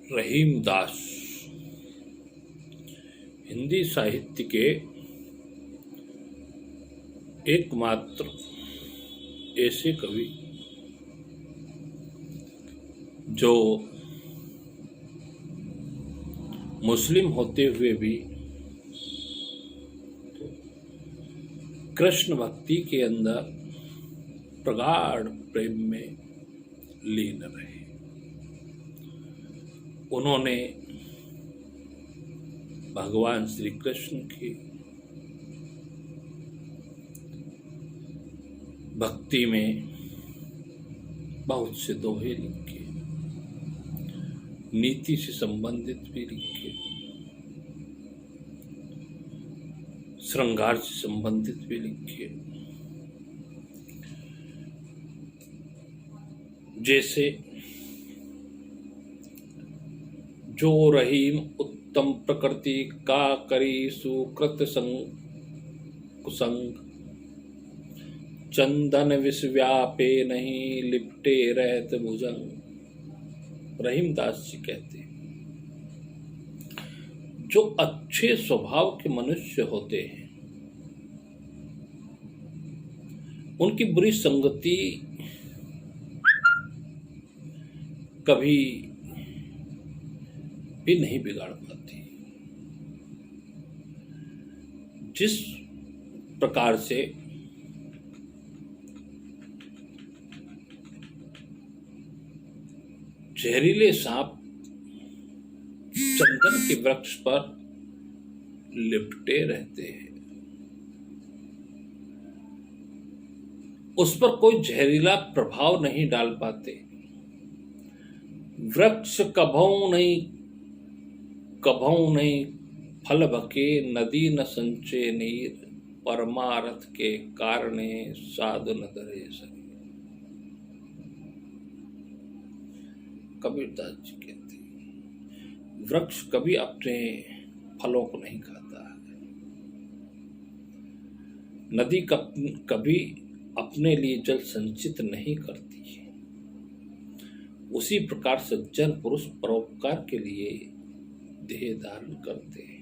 रहीम दास हिंदी साहित्य के एकमात्र ऐसे कवि जो मुस्लिम होते हुए भी कृष्ण भक्ति के अंदर प्रगाढ़ प्रेम में लीन रहे। उन्होंने भगवान श्री कृष्ण की भक्ति में बहुत से दोहे लिखे, नीति से संबंधित भी लिखे, श्रृंगार से संबंधित भी लिखे। जैसे जो रहीम उत्तम प्रकृति का करी सुकृत कुसंग, चंदन विष व्यापे नहीं लिपटे रहत भुजंग। रहीम दास जी कहते हैं, जो अच्छे स्वभाव के मनुष्य होते हैं उनकी बुरी संगति कभी भी नहीं बिगाड़ पाती। जिस प्रकार से जहरीले सांप चंदन के वृक्ष पर लिपटे रहते हैं, उस पर कोई जहरीला प्रभाव नहीं डाल पाते। वृक्ष कभऊ नहीं फल भके, नदी न संचे नीर, परमारथ के कारणे साधु न धरे सके। कबीरदास जी कहते हैं, वृक्ष कभी अपने फलों को नहीं खाता है, नदी कभी अपने लिए जल संचित नहीं करती है। उसी प्रकार सज्जन पुरुष परोपकार के लिए देह धारण करते हैं।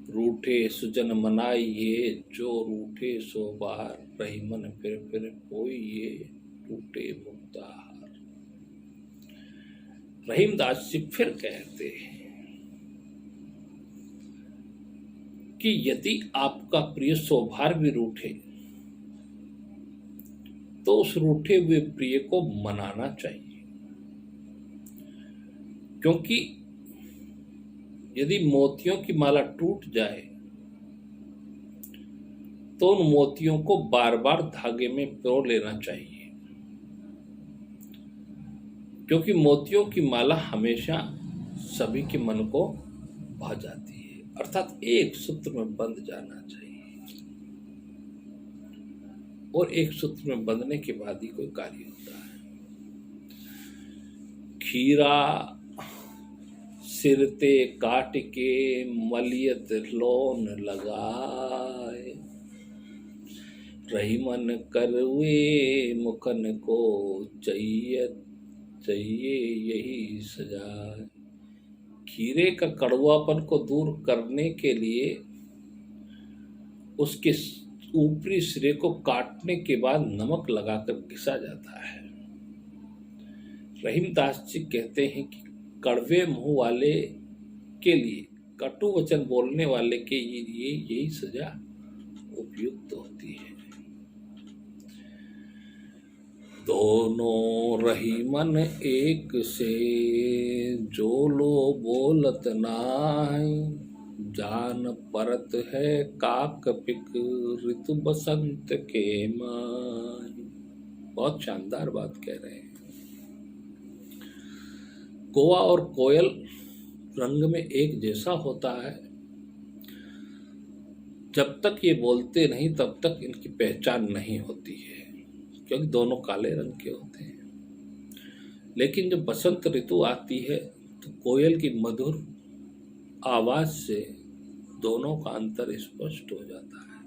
रूठे सुजन मनाइए, जो रूठे सो बार, रहीमन फिर पोइए, टूटे मुक्ताहार। रहीम दास जी फिर कहते हैं कि यदि आपका प्रिय स्वभाव भी रूठे तो उस रूठे हुए प्रिय को मनाना चाहिए, क्योंकि यदि मोतियों की माला टूट जाए तो उन मोतियों को बार बार धागे में पिरो लेना चाहिए, क्योंकि मोतियों की माला हमेशा सभी के मन को भा जाती है, अर्थात एक सूत्र में बंध जाना चाहिए। और एक सूत्र में बंधने के बाद ही कोई कार्य होता है। खीरा सिरते काट के मलियत लोन लगाए, रहीमन करवे मुखन को चाहिए यही सजाए। खीरे का कड़वापन को दूर करने के लिए उसके ऊपरी सिरे को काटने के बाद नमक लगाकर घिसा जाता है। रहीम दास जी कहते हैं कि कड़वे मुंह वाले के लिए, कटु वचन बोलने वाले के लिए यही सजा उपयुक्त होती है। दोनों रहीमन एक से, जो लो बोलत नाई, जान परत है काक पिक, ऋतु बसंत के माई। बहुत शानदार बात कह रहे हैं। कौवा और कोयल रंग में एक जैसा होता है, जब तक ये बोलते नहीं तब तक इनकी पहचान नहीं होती है, क्योंकि दोनों काले रंग के होते हैं। लेकिन जब बसंत ऋतु आती है तो कोयल की मधुर आवाज से दोनों का अंतर स्पष्ट हो जाता है।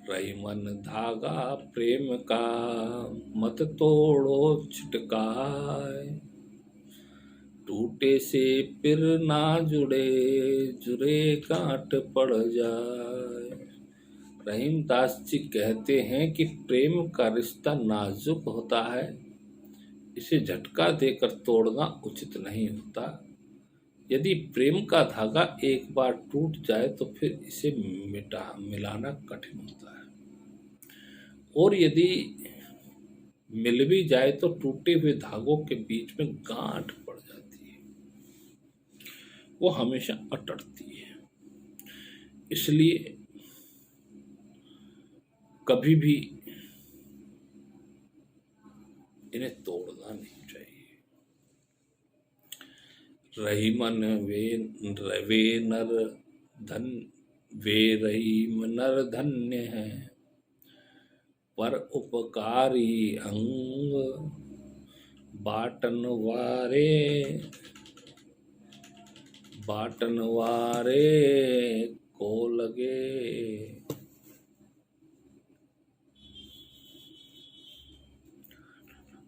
रही मन धागा प्रेम का, मत तोड़ो छिटकाए। टूटे से फिर ना जुड़े, जुड़े गांठ पड़ जाए। रहीम दास जी कहते हैं कि प्रेम का रिश्ता नाजुक होता है, इसे झटका देकर तोड़ना उचित नहीं होता। यदि प्रेम का धागा एक बार टूट जाए तो फिर इसे मिलाना कठिन होता है, और यदि मिल भी जाए तो टूटे हुए धागों के बीच में गांठ पड़ जाती है, वो हमेशा अटकती है। इसलिए कभी भी इन्हें तोड़ना नहीं चाहिए। रही मन वे नर धन, वे रहीम नर धन्य है, पर उपकारी अंग बाटन वारे को लगे।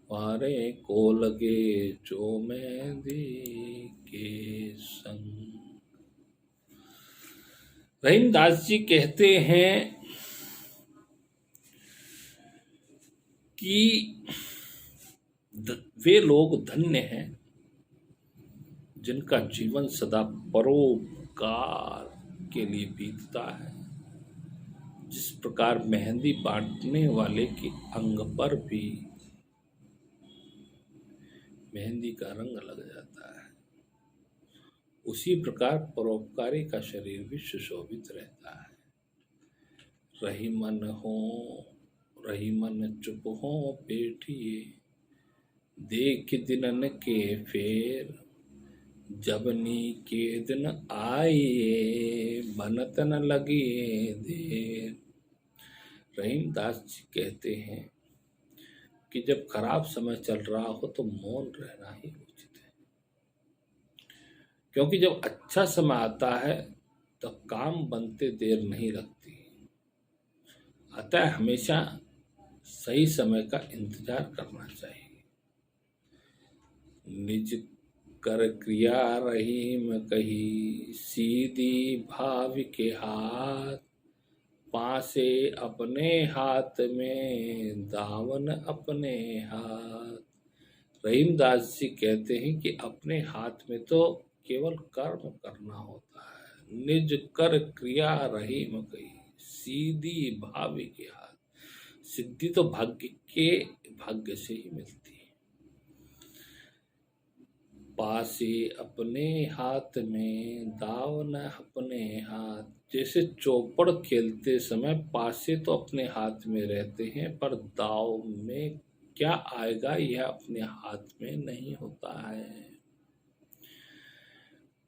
वारे को लगे जो मेहंदी के संग। रहीम दास जी कहते हैं कि वे लोग धन्य हैं जिनका जीवन सदा परोपकार के लिए बीतता है। जिस प्रकार मेहंदी बांटने वाले के अंग पर भी मेहंदी का रंग लग जाता है, उसी प्रकार परोपकारी का शरीर भी सुशोभित रहता है। रही मन चुप हो बैठिए, देख दिनन के फेर, जबनी के दिन आइए, बनत न लगिए देर। रहीम दास जी कहते हैं कि जब खराब समय चल रहा हो तो मौन रहना ही उचित है, क्योंकि जब अच्छा समय आता है तो काम बनते देर नहीं लगती। अतः हमेशा सही समय का इंतजार करना चाहिए। निज कर क्रिया रहीम कही, सीधी भाव के हाथ, पासे अपने हाथ में, दावन अपने हाथ। रहीम दास जी कहते हैं कि अपने हाथ में तो केवल कर्म करना होता है। निज कर क्रिया रहीम कही, सीधी भावी के हाथ। सिद्धि तो भाग्य से ही मिलती है। पासे अपने हाथ में, दावन अपने हाथ। जैसे चौपड़ खेलते समय पासे तो अपने हाथ में रहते हैं, पर दाव में क्या आएगा यह अपने हाथ में नहीं होता है।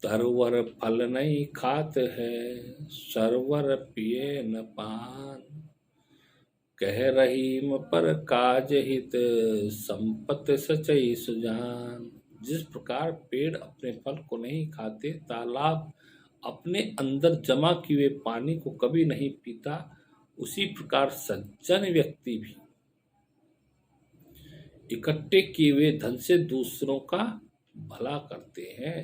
तरवर फल नहीं खात है, सरवर पिए न पान, कह रहीम पर काज हित, संपत सचई सुजान। जिस प्रकार पेड़ अपने फल को नहीं खाते, तालाब अपने अंदर जमा किए हुए पानी को कभी नहीं पीता, उसी प्रकार सज्जन व्यक्ति भी इकट्ठे किए हुए धन से दूसरों का भला करते हैं।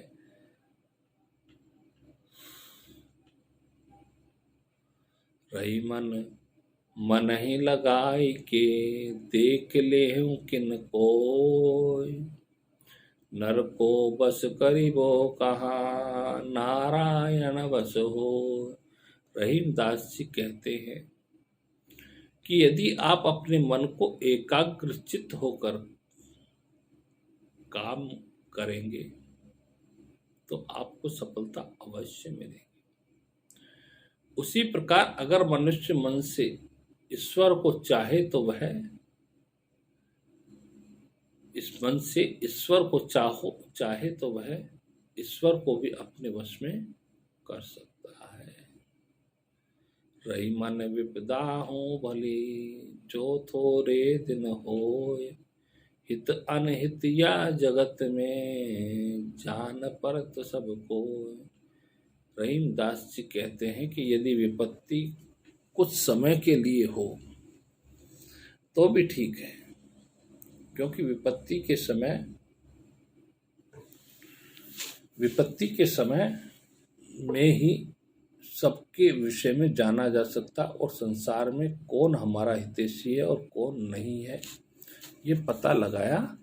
रही मन ही लगाई के, देख ले किन कोय, नर को बस करिबो कहा, नारायण बस हो। रहीम दास जी कहते हैं कि यदि आप अपने मन को एकाग्रचित्त होकर काम करेंगे तो आपको सफलता अवश्य मिलेगी। उसी प्रकार अगर मनुष्य मन से ईश्वर को चाहे तो वह इस मन से ईश्वर को चाहे तो वह ईश्वर को भी अपने वश में कर सकता है। रही मन विपदा हो भली, जो थोरे दिन होय, हित अनहित या जगत में, जान परत सब कोय। रहीम दास जी कहते हैं कि यदि विपत्ति कुछ समय के लिए हो तो भी ठीक है, क्योंकि विपत्ति के समय में ही सबके विषय में जाना जा सकता और संसार में कौन हमारा हितैषी है और कौन नहीं है ये पता लगाया